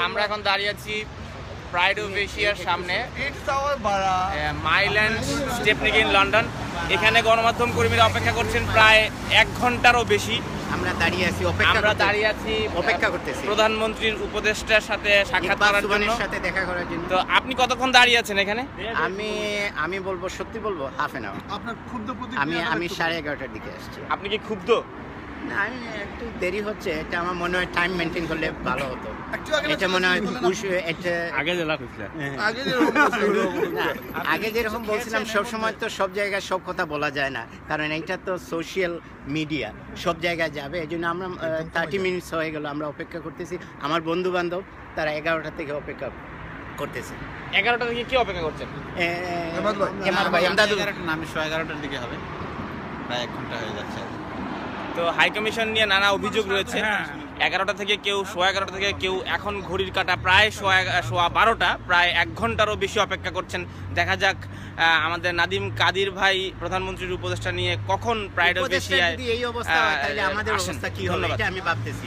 আমরা এখন দাঁড়িয়ে আছি প্রাইড অফ এশিয়ার সামনে, মাইল্যান্ড স্টেপনি ইন লন্ডন। এখানে গণমাধ্যম কর্মীরা অপেক্ষা করছেন প্রায় 1 ঘন্টারও বেশি। আমরা দাঁড়িয়ে আছি অপেক্ষা করতেছি প্রধানমন্ত্রীর উপদেষ্টার সাথে সাক্ষাৎ করার জন্য, সাথে দেখা করার জন্য। তো আপনি কতক্ষণ দাঁড়িয়ে আছেন এখানে? আমি বলবো, সত্যি বলবো, হাফ এন আওয়ার। আপনার ক্ষুব্ধ আমি 11:30টার দিকে আসছি। আপনি কি ক্ষুব্ধ? না, আমি একটু দেরি হচ্ছে, এটা আমার মনে হয় টাইম মেনটেন করলে ভালো হতো। এটা মনে হয় আগে যেরকম বলছিলাম, সবসময় তো সব জায়গায় সব কথা বলা যায় না, কারণ এইটা তো সোশ্যাল মিডিয়া, সব জায়গায় যাবে। এই জন্য আমরা 30 মিনিটস হয়ে গেল আমরা অপেক্ষা করতেছি। আমার বন্ধু বান্ধব তারা 11টা থেকে অপেক্ষা করতেছে। 11টা থেকে কি অপেক্ষা করছেন? আমি 11:30টার দিকে হবে, প্রায় 1 ঘন্টা হয়ে যাচ্ছে। তো হাই কমিশন নিয়ে নানা অভিযোগ রয়েছে। 11টা থেকে কেউ 11:15 থেকে কেউ, এখন ঘড়ির কাঁটা প্রায় 12:15, প্রায় 1 ঘন্টারও বেশি অপেক্ষা করছেন। দেখা যাক আমাদের নাদিম কাদির ভাই প্রধানমন্ত্রীর উপদেষ্টা নিয়ে কখন প্রাইড অফ এশিয়ায় এই অবস্থা হয় তাহলে আমাদের অবস্থা কি হবে, এটা আমি ভাবতেছি।